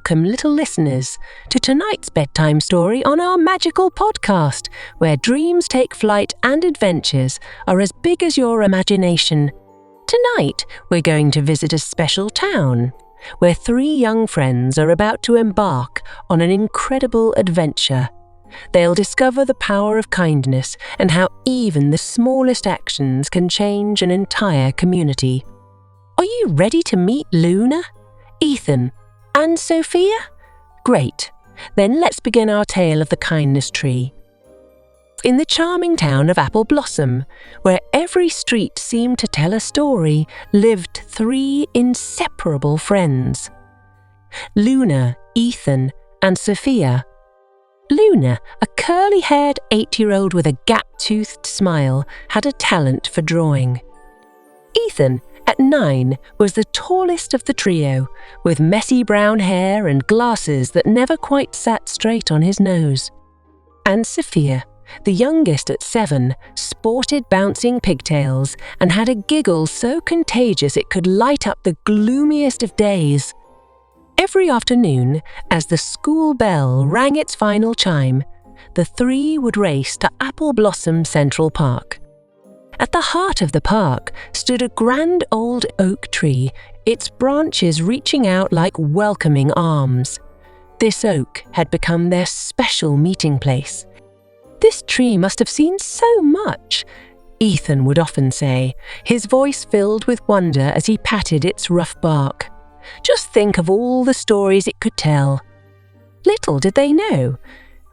welcome little listeners to tonight's bedtime story on our magical podcast, where dreams take flight and adventures are as big as your imagination. Tonight, we're going to visit a special town, where 3 young friends are about to embark on an incredible adventure. They'll discover the power of kindness and how even the smallest actions can change an entire community. Are you ready to meet Luna, Ethan, and Sophia? Great. Then let's begin our tale of the kindness tree. In the charming town of Apple Blossom, where every street seemed to tell a story, lived 3 inseparable friends. Luna, Ethan, and Sophia. Luna, a curly-haired 8-year-old with a gap-toothed smile, had a talent for drawing. Ethan, at 9, was the tallest of the trio, with messy brown hair and glasses that never quite sat straight on his nose. And Sophia, the youngest at 7, sported bouncing pigtails and had a giggle so contagious it could light up the gloomiest of days. Every afternoon, as the school bell rang its final chime, the 3 would race to Apple Blossom Central Park. At the heart of the park stood a grand old oak tree, its branches reaching out like welcoming arms. This oak had become their special meeting place. "This tree must have seen so much," Ethan would often say, his voice filled with wonder as he patted its rough bark. "Just think of all the stories it could tell." Little did they know,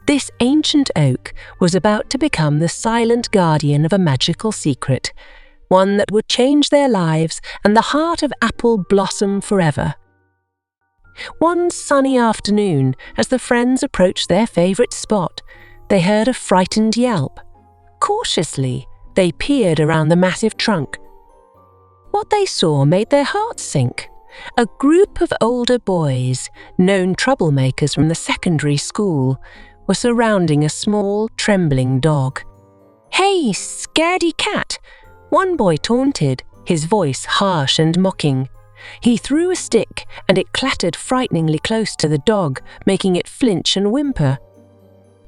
this ancient oak was about to become the silent guardian of a magical secret, one that would change their lives and the heart of Apple Blossom forever. One sunny afternoon, as the friends approached their favourite spot, they heard a frightened yelp. Cautiously, they peered around the massive trunk. What they saw made their hearts sink. A group of older boys, known troublemakers from the secondary school, were surrounding a small, trembling dog. "Hey, scaredy cat!" one boy taunted, his voice harsh and mocking. He threw a stick and it clattered frighteningly close to the dog, making it flinch and whimper.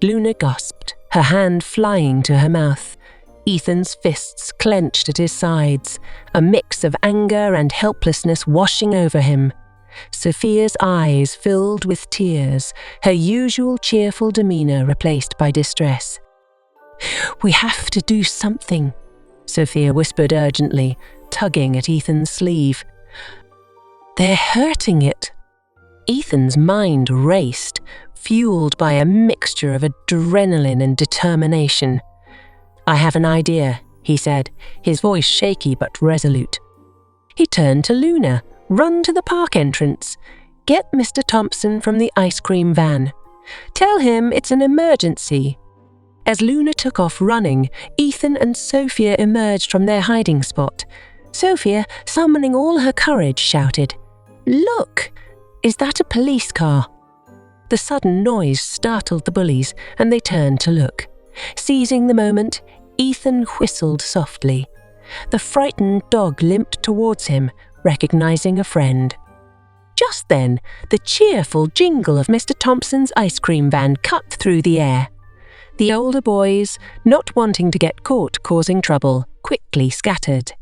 Luna gasped, her hand flying to her mouth. Ethan's fists clenched at his sides, a mix of anger and helplessness washing over him. Sophia's eyes filled with tears, her usual cheerful demeanour replaced by distress. "We have to do something," Sophia whispered urgently, tugging at Ethan's sleeve. "They're hurting it." Ethan's mind raced, fueled by a mixture of adrenaline and determination. "I have an idea," he said, his voice shaky but resolute. He turned to Luna. "Run to the park entrance. Get Mr. Thompson from the ice cream van. Tell him it's an emergency." As Luna took off running, Ethan and Sophia emerged from their hiding spot. Sophia, summoning all her courage, shouted, "Look! Is that a police car?" The sudden noise startled the bullies, and they turned to look. Seizing the moment, Ethan whistled softly. The frightened dog limped towards him, recognizing a friend. Just then, the cheerful jingle of Mr. Thompson's ice cream van cut through the air. The older boys, not wanting to get caught causing trouble, quickly scattered.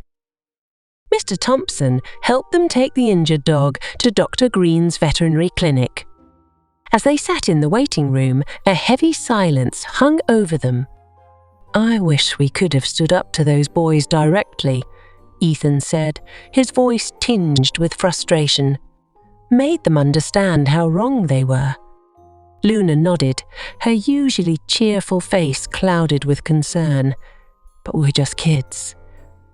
Mr. Thompson helped them take the injured dog to Dr. Green's veterinary clinic. As they sat in the waiting room, a heavy silence hung over them. "I wish we could have stood up to those boys directly," Ethan said, his voice tinged with frustration. "Made them understand how wrong they were." Luna nodded, her usually cheerful face clouded with concern. "But we're just kids.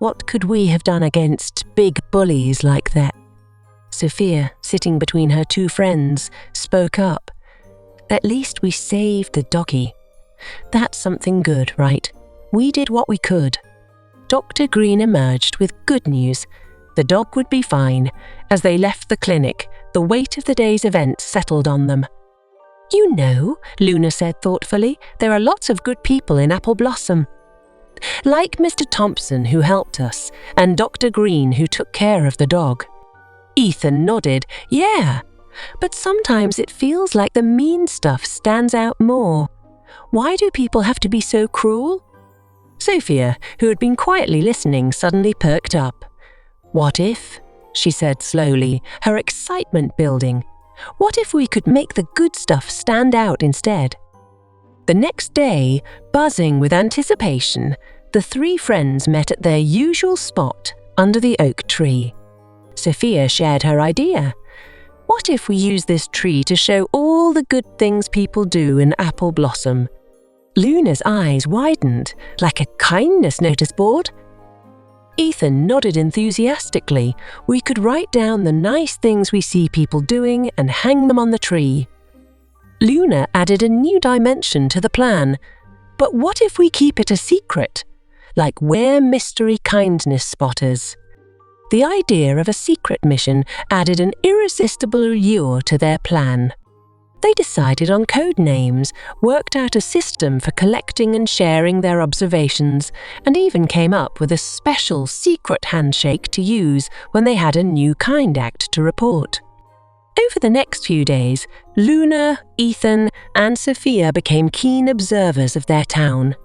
What could we have done against big bullies like that?" Sophia, sitting between her 2 friends, spoke up. "At least we saved the doggy. That's something good, right? We did what we could." Dr. Green emerged with good news. The dog would be fine. As they left the clinic, the weight of the day's events settled on them. "You know," Luna said thoughtfully, "there are lots of good people in Apple Blossom. Like Mr. Thompson, who helped us, and Dr. Green, who took care of the dog." Ethan nodded. "Yeah, But sometimes it feels like the mean stuff stands out more. Why do people have to be so cruel? Sophia, who had been quietly listening, suddenly perked up. "What if," she said slowly, her excitement building, "what if we could make the good stuff stand out instead?" The next day, buzzing with anticipation, the three friends met at their usual spot under the oak tree. Sophia shared her idea. "What if we use this tree to show all the good things people do in Apple Blossom?" Luna's eyes widened, like a kindness notice board. Ethan nodded enthusiastically. "We could write down the nice things we see people doing and hang them on the tree." Luna added a new dimension to the plan. "But what if we keep it a secret? Like we're mystery kindness spotters." The idea of a secret mission added an irresistible allure to their plan. They decided on code names, worked out a system for collecting and sharing their observations, and even came up with a special secret handshake to use when they had a new kind act to report. Over the next few days, Luna, Ethan, and Sophia became keen observers of their town.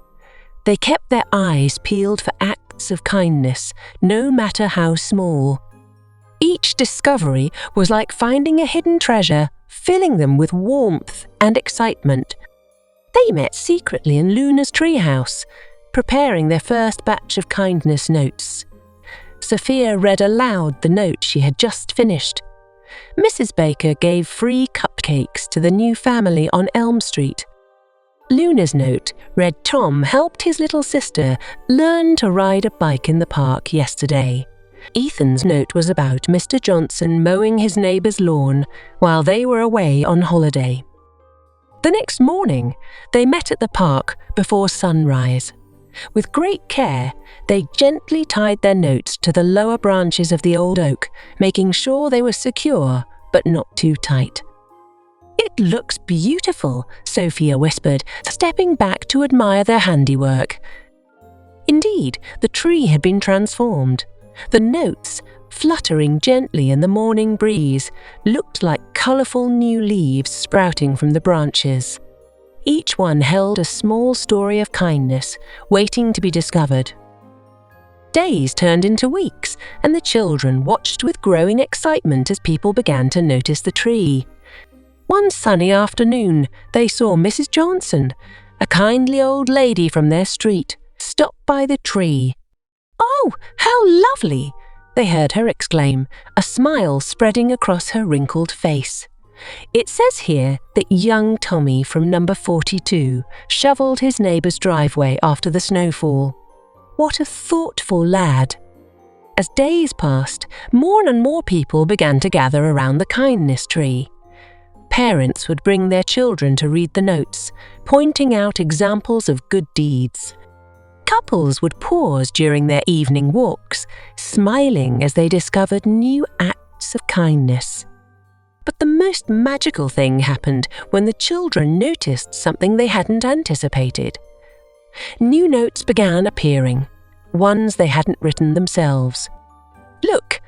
They kept their eyes peeled for acts of kindness, no matter how small. Each discovery was like finding a hidden treasure, filling them with warmth and excitement. They met secretly in Luna's treehouse, preparing their first batch of kindness notes. Sophia read aloud the note she had just finished. Mrs. Baker gave free cupcakes to the new family on Elm Street. Luna's note read Tom helped his little sister learn to ride a bike in the park yesterday. Ethan's note was about Mr. Johnson mowing his neighbour's lawn while they were away on holiday. The next morning, they met at the park before sunrise. With great care, they gently tied their notes to the lower branches of the old oak, making sure they were secure but not too tight. "It looks beautiful," Sophia whispered, stepping back to admire their handiwork. Indeed, the tree had been transformed. The notes, fluttering gently in the morning breeze, looked like colourful new leaves sprouting from the branches. Each one held a small story of kindness, waiting to be discovered. Days turned into weeks, and the children watched with growing excitement as people began to notice the tree. One sunny afternoon, they saw Mrs. Johnson, a kindly old lady from their street, stop by the tree. "Oh, how lovely!" they heard her exclaim, a smile spreading across her wrinkled face. "It says here that young Tommy from number 42 shoveled his neighbour's driveway after the snowfall. What a thoughtful lad!" As days passed, more and more people began to gather around the kindness tree. Parents would bring their children to read the notes, pointing out examples of good deeds. Couples would pause during their evening walks, smiling as they discovered new acts of kindness. But the most magical thing happened when the children noticed something they hadn't anticipated. New notes began appearing, ones they hadn't written themselves. "Look,"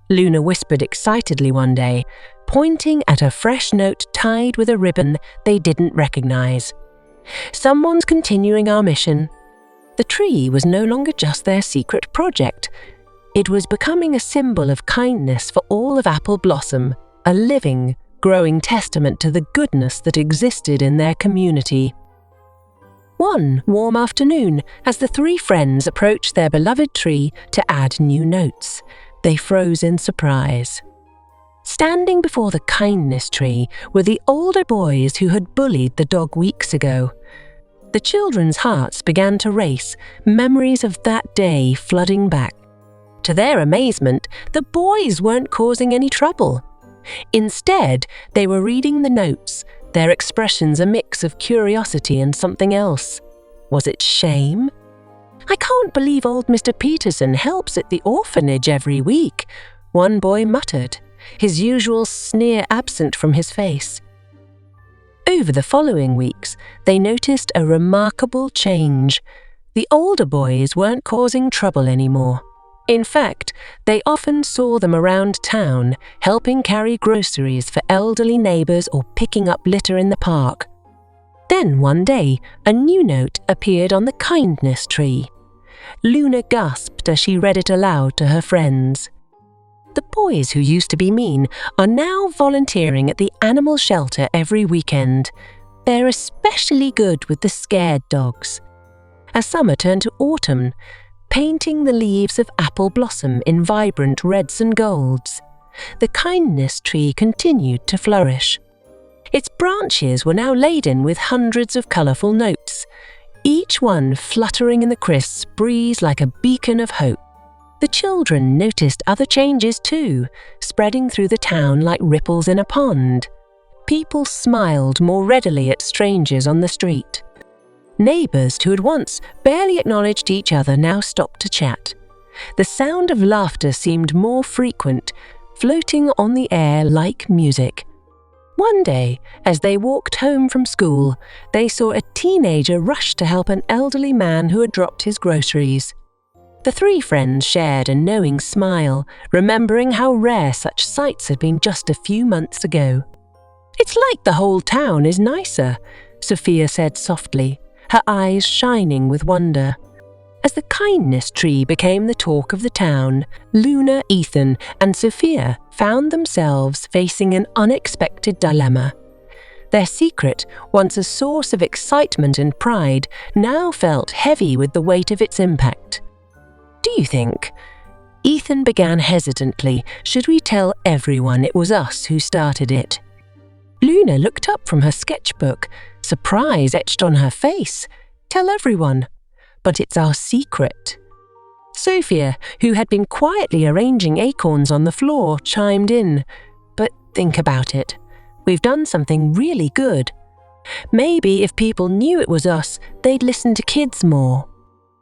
Luna whispered excitedly one day, pointing at a fresh note tied with a ribbon they didn't recognize. "Someone's continuing our mission." The tree was no longer just their secret project. It was becoming a symbol of kindness for all of Apple Blossom, a living, growing testament to the goodness that existed in their community. One warm afternoon, as the three friends approached their beloved tree to add new notes, they froze in surprise. Standing before the kindness tree were the older boys who had bullied the dog weeks ago. The children's hearts began to race, memories of that day flooding back. To their amazement, the boys weren't causing any trouble. Instead, they were reading the notes, their expressions a mix of curiosity and something else. Was it shame? "I can't believe old Mr. Peterson helps at the orphanage every week," one boy muttered, his usual sneer absent from his face. Over the following weeks, they noticed a remarkable change. The older boys weren't causing trouble anymore. In fact, they often saw them around town, helping carry groceries for elderly neighbours or picking up litter in the park. Then one day, a new note appeared on the kindness tree. Luna gasped as she read it aloud to her friends. The boys who used to be mean are now volunteering at the animal shelter every weekend. They're especially good with the scared dogs. As summer turned to autumn, painting the leaves of apple blossom in vibrant reds and golds, the kindness tree continued to flourish. Its branches were now laden with hundreds of colourful notes, each one fluttering in the crisp breeze like a beacon of hope. The children noticed other changes too, spreading through the town like ripples in a pond. People smiled more readily at strangers on the street. Neighbours who had once barely acknowledged each other now stopped to chat. The sound of laughter seemed more frequent, floating on the air like music. One day, as they walked home from school, they saw a teenager rush to help an elderly man who had dropped his groceries. The three friends shared a knowing smile, remembering how rare such sights had been just a few months ago. "It's like the whole town is nicer," Sophia said softly, her eyes shining with wonder. As the kindness tree became the talk of the town, Luna, Ethan, and Sophia found themselves facing an unexpected dilemma. Their secret, once a source of excitement and pride, now felt heavy with the weight of its impact. "Do you think?" Ethan began hesitantly. "Should we tell everyone it was us who started it?" Luna looked up from her sketchbook, surprise etched on her face. "Tell everyone. But it's our secret." Sophia, who had been quietly arranging acorns on the floor, chimed in. "But think about it. We've done something really good. Maybe if people knew it was us, they'd listen to kids more."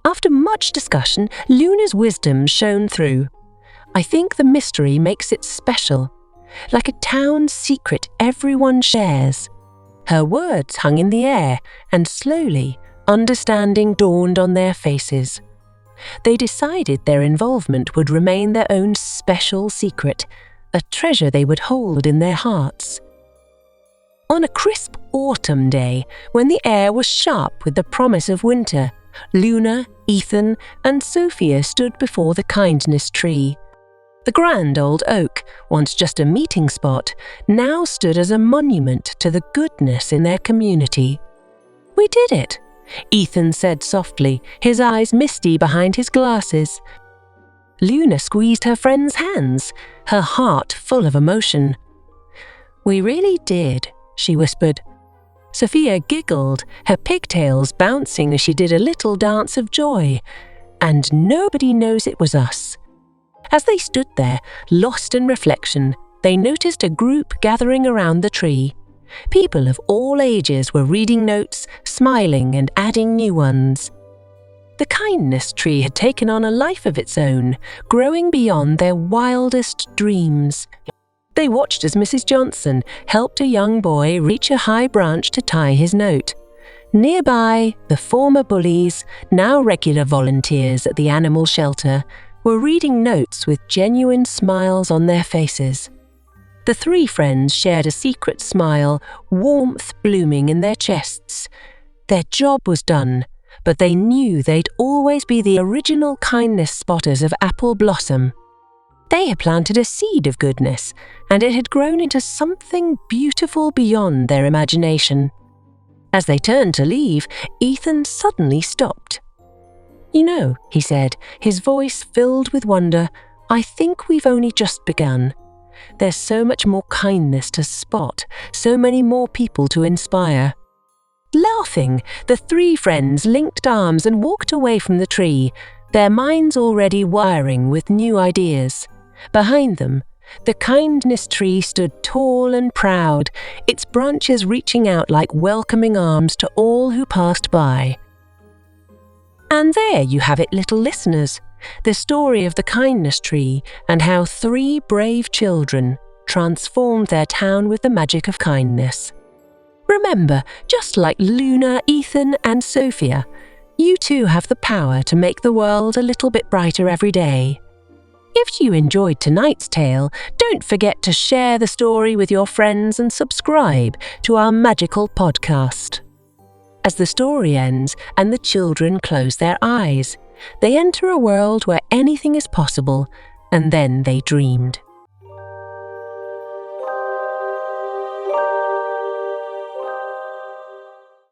After much discussion, Luna's wisdom shone through. "I think the mystery makes it special, like a town secret everyone shares." Her words hung in the air, and slowly, understanding dawned on their faces. They decided their involvement would remain their own special secret, a treasure they would hold in their hearts. On a crisp autumn day, when the air was sharp with the promise of winter, Luna, Ethan, and Sophia stood before the kindness tree. The grand old oak, once just a meeting spot, now stood as a monument to the goodness in their community. "We did it," Ethan said softly, his eyes misty behind his glasses. Luna squeezed her friend's hands, her heart full of emotion. "We really did," she whispered. Sophia giggled, her pigtails bouncing as she did a little dance of joy. "And nobody knows it was us." As they stood there, lost in reflection, they noticed a group gathering around the tree. People of all ages were reading notes, smiling and adding new ones. The kindness tree had taken on a life of its own, growing beyond their wildest dreams. They watched as Mrs. Johnson helped a young boy reach a high branch to tie his note. Nearby, the former bullies, now regular volunteers at the animal shelter, were reading notes with genuine smiles on their faces. The three friends shared a secret smile, warmth blooming in their chests. Their job was done, but they knew they'd always be the original kindness spotters of apple blossom. They had planted a seed of goodness, and it had grown into something beautiful beyond their imagination. As they turned to leave, Ethan suddenly stopped. "You know," he said, his voice filled with wonder, "I think we've only just begun. There's so much more kindness to spot, so many more people to inspire." Laughing, the three friends linked arms and walked away from the tree, their minds already wiring with new ideas. Behind them, the kindness tree stood tall and proud, its branches reaching out like welcoming arms to all who passed by. And there you have it, little listeners, the story of the kindness tree and how three brave children transformed their town with the magic of kindness. Remember, just like Luna, Ethan, and Sophia, you too have the power to make the world a little bit brighter every day. If you enjoyed tonight's tale, don't forget to share the story with your friends and subscribe to our magical podcast. As the story ends and the children close their eyes, they enter a world where anything is possible, and then they dreamed.